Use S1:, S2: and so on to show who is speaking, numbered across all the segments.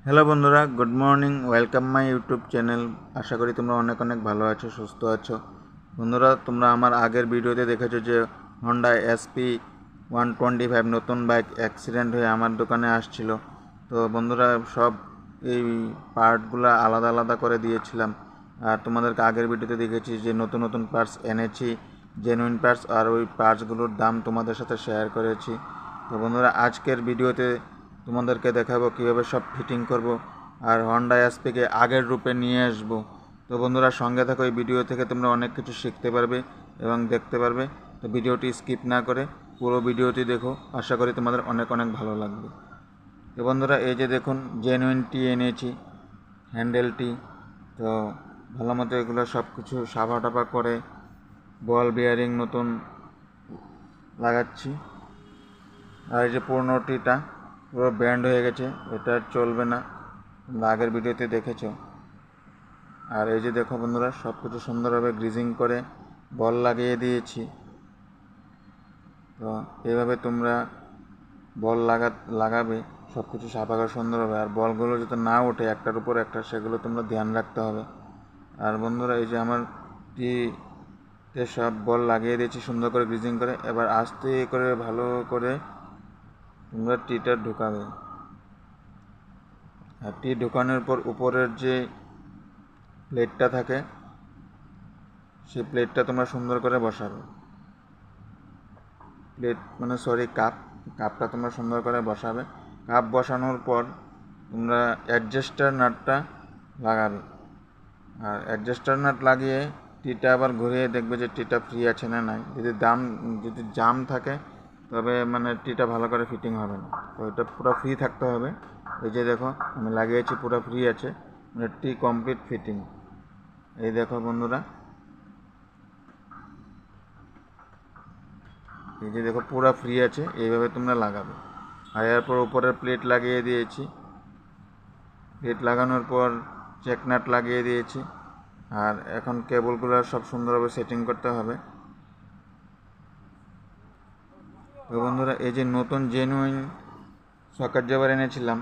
S1: Hello বন্ধুরা, good morning. Welcome my YouTube channel. আশা করি তোমরা অনেক অনেক ভালো আছো, সুস্থ আছো। বন্ধুরা, তোমরা আমার আগের ভিডিওতে দেখেছো যে হন্ডা এসপি 125 নতুন বাইক অ্যাক্সিডেন্ট হয়ে আমার দোকানে আসছিল। তো বন্ধুরা, সব এই পার্টগুলো আলাদা আলাদা করে দিয়েছিলাম। আর তোমাদেরকে আগের ভিডিওতে দেখেছি যে নতুন নতুন পার্টস এনেছি, জেনুইন পার্টস, আর ওই পার্টসগুলোর দাম তোমাদের সাথে শেয়ার করেছি। তো বন্ধুরা, আজকের ভিডিওতে তোমাদেরকে দেখাবো কীভাবে সব ফিটিং করব আর হন্ডা এসপিকে আগের রূপে নিয়ে আসব। তো বন্ধুরা, সঙ্গে থাকো। এই ভিডিও থেকে তোমরা অনেক কিছু শিখতে পারবে এবং দেখতে পারবে। তো ভিডিওটি স্কিপ না করে পুরো ভিডিওটি দেখো, আশা করি তোমাদের অনেক অনেক ভালো লাগবে। তো বন্ধুরা, এই যে দেখুন, জেনুইনটি এনেছি, হ্যান্ডেলটি। তো ভালো মতো এগুলো সব কিছু সাফা টাফা করে বল বিয়ারিং নতুন লাগাচ্ছি। আর এই যে পুরনোটিটা পুরো ব্যান্ড হয়ে গেছে, এটা চলবে না, তোমরা আগের ভিডিওতে দেখেছো। আর এই যে দেখো বন্ধুরা, সব কিছু সুন্দরভাবে গ্রিজিং করে বল লাগিয়ে দিয়েছি। তো এইভাবে তোমরা বল লাগাবে, সব কিছু সাফা করে সুন্দর হবে। আর বলগুলো যাতে না ওঠে একটার উপর একটা, সেগুলো তোমরা ধ্যান রাখতে হবে। আর বন্ধুরা, এই যে আমার টিতে সব বল লাগিয়ে দিয়েছি সুন্দর করে গ্রিজিং করে। এবার আস্তে করে ভালো করে তোমরা টিটা ঢুকাবে। আর টি ঢুকানোর পর উপরের যে প্লেটটা থাকে, সেই প্লেটটা তোমরা সুন্দর করে বসাবে। কাপটা তোমরা সুন্দর করে বসাবে। কাপ বসানোর পর তোমরা অ্যাডজাস্টার নাটটা লাগাবে। আর অ্যাডজাস্টার নাট লাগিয়ে টিটা আবার ঘুরিয়ে দেখবে যে টিটা ফ্রি আছে না নাই। যদি জাম থাকে তবে টিটা ভালো করে ফিটিং হবে না। তো এটা পুরো ফ্রি থাকতে হবে। এই যে দেখো, আমি লাগিয়েছি, পুরো ফ্রি আছে, টি কমপ্লিট ফিটিং। এই দেখো বন্ধুরা, এই যে দেখো পুরো ফ্রি আছে। এইভাবে তোমরা লাগাবে। আর এরপর উপরের প্লেট লাগিয়ে দিয়েছি। প্লেট লাগানোর পর চেক নাট লাগিয়ে দিয়েছি। আর এখন কেবলগুলো সব সুন্দরভাবে সেটিং করতে হবে। তো বন্ধুরা, এই যে নতুন জেনুইন সকেট জবার এনেছিলাম,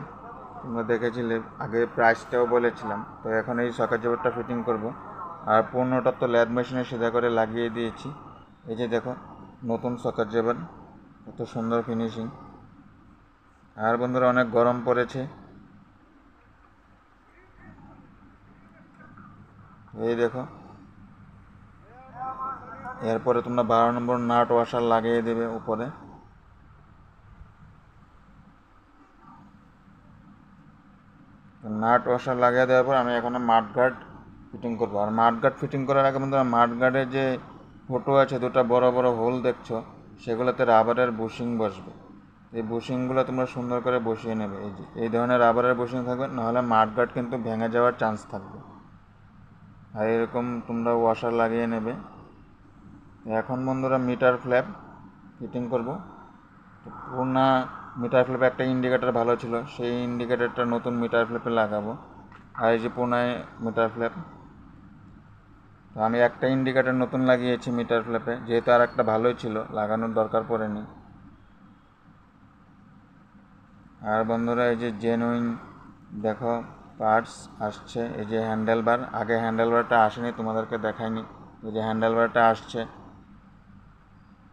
S1: তোমরা দেখেছিলে, আগে প্রাইসটাও বলেছিলাম। তো এখন এই সকেট জবারটা ফিটিং করব। আর পণ্যটা তো ল্যাদ মেশিনে সিধা করে লাগিয়ে দিয়েছি। এই যে দেখো, নতুন সকেট জবার, কত সুন্দর ফিনিশিং। আর বন্ধুরা, অনেক গরম পড়েছে। এই দেখো, এরপরে তোমরা 12 নম্বর নাট ওয়াশার লাগিয়ে দেবে উপরে। নাট ওয়াশার লাগিয়ে দেওয়ার পর আমি এখন মাঠগার্ড ফিটিং করবো। আর মাঠগার্ড ফিটিং করার আগে বন্ধুরা, মাঠগার্ডের যে ফটো আছে, দুটো বড় বড় হোল দেখছো, সেগুলোতে রাবারের বুশিং বসবে। এই বুশিংগুলো তোমরা সুন্দর করে বসিয়ে নেবে। এই যে এই ধরনের রাবারের বুশিং থাকবে, নাহলে মাঠগার্ড কিন্তু ভেঙে যাওয়ার চান্স থাকবে। আর এরকম তোমরা ওয়াশার লাগিয়ে নেবে। এখন বন্ধুরা, মিটার ফ্ল্যাপ ফিটিং করব। পুরোনো মিটার ফ্ল্যাপে একটা ইন্ডিকেটার ভালো ছিল, সেই ইন্ডিকেটারটা নতুন মিটার ফ্ল্যাপে লাগাবো। আর এই যে পুরোনো মিটার ফ্ল্যাপ, তো আমি একটা ইন্ডিকেটার নতুন লাগিয়েছি মিটার ফ্ল্যাপে, যেহেতু আর একটা ভালোই ছিল, লাগানোর দরকার পড়েনি। আর বন্ধুরা, এই যে জেনুইন দেখো পার্টস আসছে। এই যে হ্যান্ডেল বার, আগে হ্যান্ডেল বারটা আসেনি, তোমাদেরকে দেখায়নি। এই যে হ্যান্ডেল বারটা আসছে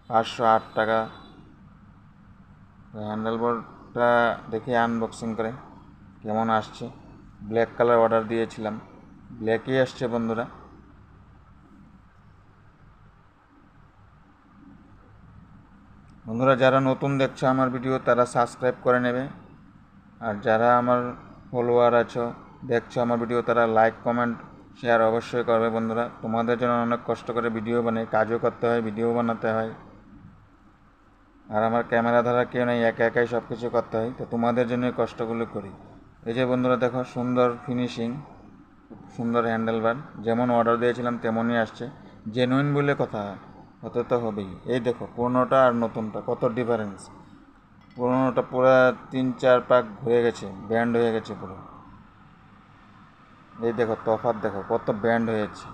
S1: 508 টাকা। হ্যান্ডেল বারটা দেখে আনবক্সিং করে কেমন আসছে। ব্ল্যাক কালার অর্ডার দিয়েছিলাম, ব্ল্যাকই আসছে বন্ধুরা। বন্ধুরা, যারা নতুন দেখছো আমার ভিডিও, তারা সাবস্ক্রাইব করে নেবে। আর যারা আমার ফলোয়ার আছো, দেখছো আমার ভিডিও, তারা লাইক কমেন্ট শেয়ার অবশ্যই করবে। বন্ধুরা, তোমাদের জন্য অনেক কষ্ট করে ভিডিও বানাই, কাজও করতে হয়, ভিডিও বানাতে হয়। আর আমার ক্যামেরা ধরা কেউ নেই, একা একাই সব কিছু করতে হয়। তো তোমাদের জন্যই কষ্টগুলো করি। এই যে বন্ধুরা দেখো, সুন্দর ফিনিশিং, সুন্দর হ্যান্ডেল বার, যেমন অর্ডার দিয়েছিলাম তেমনই আসছে। জেনুইন বলে কথা, হতে তো হবেই। এই দেখো, পুরোনোটা আর নতুনটা কত ডিফারেন্স। পুরোনোটা পুরো 3-4 পাক ঘুরে গেছে, ব্যান্ড হয়ে গেছে পুরো। এই দেখো তফাৎ, দেখো কত ব্যান্ড হয়েছে।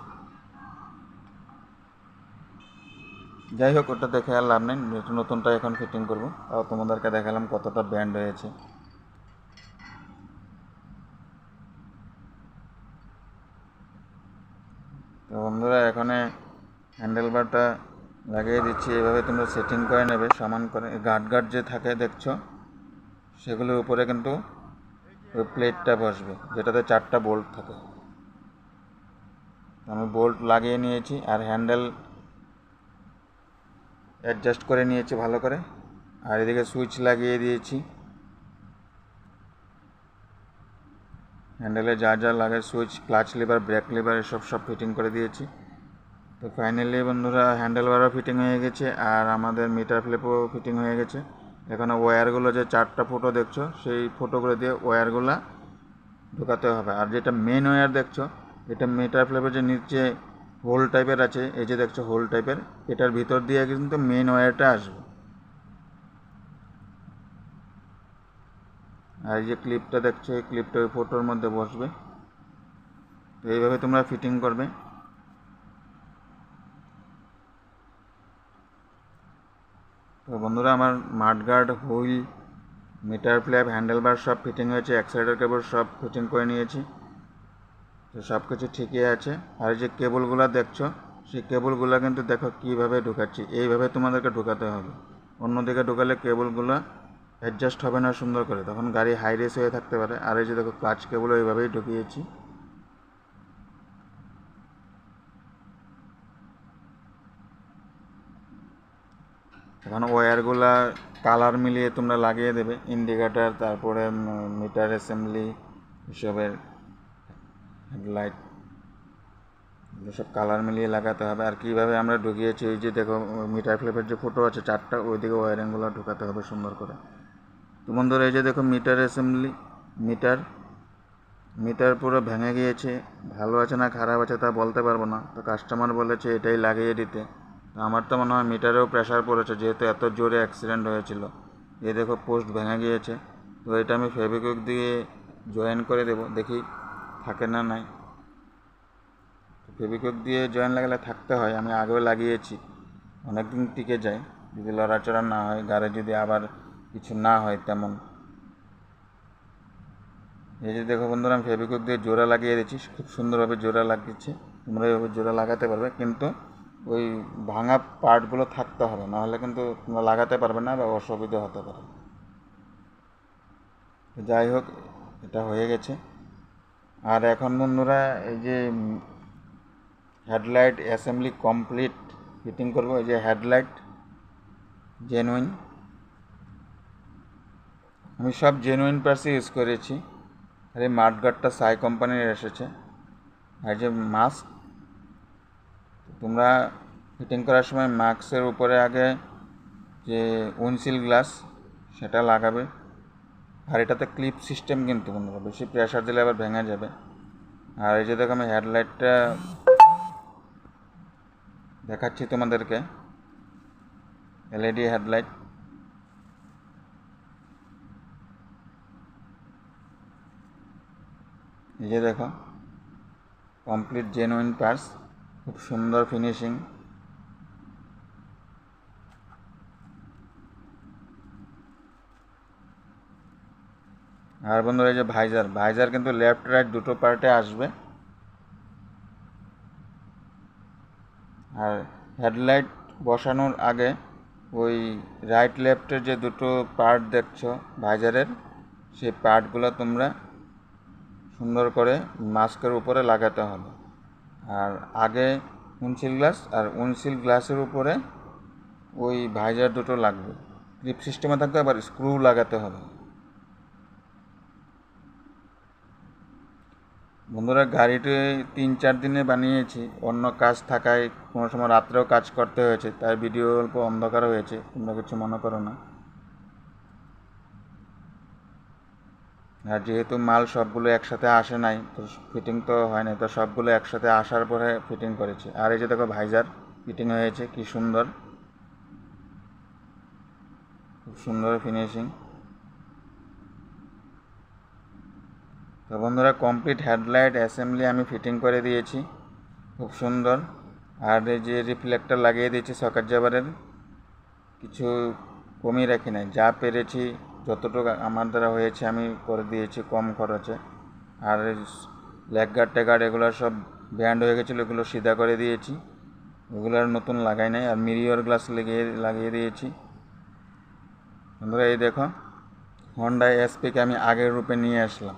S1: যাই হোক, ওটা দেখে আর লাভ নেই, নতুনটা এখন ফিটিং করবো। তাও তোমাদেরকে দেখালাম কতটা ব্যান্ড হয়েছে। তো বন্ধুরা এখানে হ্যান্ডেলবারটা লাগিয়ে দিচ্ছি। এভাবে তোমরা সেটিং করে নেবে সমান করে। গার্ড যে থাকে দেখছো, সেগুলোর উপরে কিন্তু ওই প্লেটটা বসবে যেটাতে 4টা বোল্ট থাকে। আমি বোল্ট লাগিয়ে নিয়েছি আর হ্যান্ডেল অ্যাডজাস্ট করে নিয়েছি ভালো করে। আর এদিকে সুইচ লাগিয়ে দিয়েছি, হ্যান্ডেলে যা লাগে switch, clutch lever, brake lever এসব ফিটিং করে দিয়েছি। তো ফাইনালি বন্ধুরা হ্যান্ডেলবারও ফিটিং হয়ে গেছে আর আমাদের মিটার ফ্লিপও ফিটিং হয়ে গেছে। এখানে ওয়্যারগুলো যে 4টা ফুটো দেখছো, সেই ফুটোগুলো দিয়ে ওয়্যারগুলো ঢোকাতে হবে। আর যেটা মেন ওয়্যার দেখছো, এটা মিটার ফ্লিপের যে নিচে হোল টাইপের আছে, এই যে দেখছো হোল টাইপের, এটার ভিতর দিয়ে কিন্তু মেন ওয়্যারটা আসবে। আর এই যে ক্লিপটা দেখছো, এই ক্লিপটা ওই ফটোর মধ্যে বসবে। তো এইভাবে তোমরা ফিটিং করবে। তো বন্ধুরা আমার mudguard, wheel, meter flap, handlebar সব ফিটিং হয়েছে, অ্যাক্সিলারেটর কেবল সব ফিটিং করে নিয়েছি। তো সব কিছু ঠিকই আছে। আর যে কেবলগুলো দেখছো, সেই কেবলগুলো কিন্তু দেখো কীভাবে ঢুকাচ্ছি, এইভাবে তোমাদেরকে ঢুকাতে হবে। অন্যদিকে ঢুকালে কেবলগুলো অ্যাডজাস্ট হবে না সুন্দর করে, তখন গাড়ি হাই রেস হয়ে থাকতে পারে। আর এই যে দেখো ক্লাচ কেবলও এইভাবেই ঢুকিয়েছি। এখন ওয়্যারগুলা কালার মিলিয়ে তোমরা লাগিয়ে দেবে, ইন্ডিকেটার, তারপরে মিটার অ্যাসেম্বলি, এসবের হেডলাইট, সব কালার মিলিয়ে লাগাতে হবে। আর কীভাবে আমরা ঢুকিয়েছি, এই যে দেখো মিটার ফ্লিপের যে ফটো আছে 4টা, ওইদিকে ওয়্যারিংগুলো ঢুকাতে হবে সুন্দর করে। তো বন্ধুরা এই যে দেখো মিটার অ্যাসেম্বলি, মিটার পুরো ভেঙে গিয়েছে। ভালো আছে না খারাপ আছে তা বলতে পারবো না, তো কাস্টমার বলেছে এটাই লাগিয়ে দিতে। তো আমার তো মনে হয় মিটারেও প্রেশার পড়েছে, যেহেতু এত জোরে অ্যাক্সিডেন্ট হয়েছিল। এই দেখো পোস্ট ভেঙে গিয়েছে। তো এটা আমি ফেভিকুইক দিয়ে জয়েন করে দেবো, দেখি থাকে না নাই। ফেভিকুইক দিয়ে জয়েন লাগালে থাকতে হয়, আমি আগেও লাগিয়েছি, অনেক দিন টিকে যায় যদি লড়াচড়া না হয়, গাড়ি যদি আবার কিছু না হয় তেমন। এই যে দেখো বন্ধুরা আমি ফেভিকুইক দিয়ে জোড়া লাগিয়ে দিচ্ছি, খুব সুন্দরভাবে জোড়া লাগিয়েছি। তোমরা এইভাবে জোড়া লাগাতে পারবে, কিন্তু ওই ভাঙা পার্টগুলো থাকতে হবে, নাহলে কিন্তু তোমরা লাগাতে পারবে না বা অসুবিধা হতে পারে। যাই হোক, এটা হয়ে গেছে। আর এখন বন্ধুরা এই যে হেডলাইট অ্যাসেম্বলি কমপ্লিট ফিটিং করবো। এই যে হেডলাইট জেনুইন, আমি সব জেনুইন পার্টসই ইউজ করেছি। আর এই মাডগার্ডটা সাই কোম্পানির এসেছে। আর যে মাস্ক, তোমরা ফিটিং করার সময় মাস্কের উপরে আগে যে উইন্ডশিল গ্লাস সেটা লাগাবে। আর এটাতে ক্লিপ সিস্টেম কিন্তু বন্ধুরা, বেশি প্রেশার দিলে আবার ভেঙে যাবে। আর এই যে দেখো আমি হেডলাইটটা দেখাচ্ছি তোমাদেরকে, এলইডি হেডলাইট। এই যে দেখো কমপ্লিট জেনুইন পার্টস, খুব সুন্দর ফিনিশিং। আর বন্ধুরা এই যে ভাইজার কিন্তু লেফট রাইট দুটো পার্টে আসবে। আর হেডলাইট বসানোর আগে ওই রাইট লেফটের যে দুটো পার্ট দেখছো ভাইজারের, সেই পার্টগুলো তোমরা সুন্দর করে মাস্কের উপরে লাগাতে হবে। আর আগে উইন্ডশিল্ড গ্লাস, আর উইন্ডশিল্ড গ্লাসের উপরে ওই ভাইজার দুটো লাগবে, ক্লিপ সিস্টেমে থাকতে, আবার স্ক্রু লাগাতে হবে। বন্ধুরা গাড়িটি 3-4 দিনে বানিয়েছি, অন্য কাজ থাকায় কোনো সময় রাত্রেও কাজ করতে হয়েছে, তাই ভিডিও অল্প অন্ধকার হয়েছে, তোমরা কিছু মনে করো না। আর যেহেতু মাল সবগুলো একসাথে আসে নাই, তো ফিটিং তো হয় নাই, তো সবগুলো একসাথে আসার পরে ফিটিং করেছি। আর এই যে দেখো ভাইজার ফিটিং হয়েছে, কি সুন্দর, খুব সুন্দর ফিনিশিং। তো বন্ধুরা কমপ্লিট হেডলাইট অ্যাসেম্বলি আমি ফিটিং করে দিয়েছি, খুব সুন্দর। আর এই যে রিফ্লেক্টর লাগিয়ে দিয়েছি সকেট জাবারের, কিছু কমই রাখি নাই, যা পেরেছি যতটুকু আমার দ্বারা হয়েছে আমি করে দিয়েছি কম খরচে। আর লেগ গার্ড টেগার্ড এগুলো সব ব্যান্ড হয়ে গেছিলো, এগুলো সিধা করে দিয়েছি, এগুলো আর নতুন লাগাই নাই। আর মিরর গ্লাস লাগিয়ে দিয়েছি। বন্ধুরা এই দেখো, হন্ডা এসপিকে আমি আগের রূপে নিয়ে আসলাম।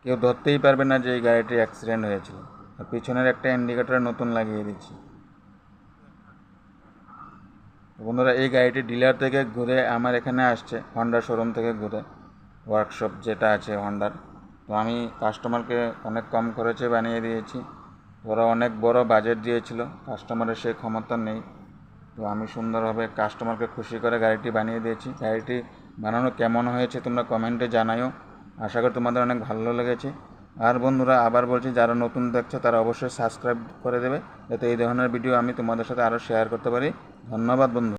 S1: কেউ ধরতেই পারবে না যে এই গাড়িটির অ্যাক্সিডেন্ট হয়েছিল। আর পিছনের একটা ইন্ডিকেটর নতুন লাগিয়ে দিচ্ছি। বন্ধুরা এই গাড়িটি ডিলার থেকে ঘুরে আমার এখানে আসছে, হন্ডা শোরুম থেকে ঘুরে, ওয়ার্কশপ যেটা আছে হন্ডার। তো আমি কাস্টমারকে অনেক কম খরচে বানিয়ে দিয়েছি। ওরা অনেক বড় বাজেট দিয়েছিল, কাস্টমারের সেই ক্ষমতা নেই। তো আমি সুন্দরভাবে কাস্টমারকে খুশি করে গাড়িটি বানিয়ে দিয়েছি। গাড়িটি বানানো কেমন হয়েছে তোমরা কমেন্টে জানাও। আশা করি তোমাদের অনেক ভালো লেগেছে। আর বন্ধুরা আবার বলছি, যারা নতুন দেখছো তারা অবশ্যই সাবস্ক্রাইব করে দেবে, যাতে এই ধরনের ভিডিও আমি তোমাদের সাথে আরও শেয়ার করতে পারি। ধন্যবাদ বন্ধু।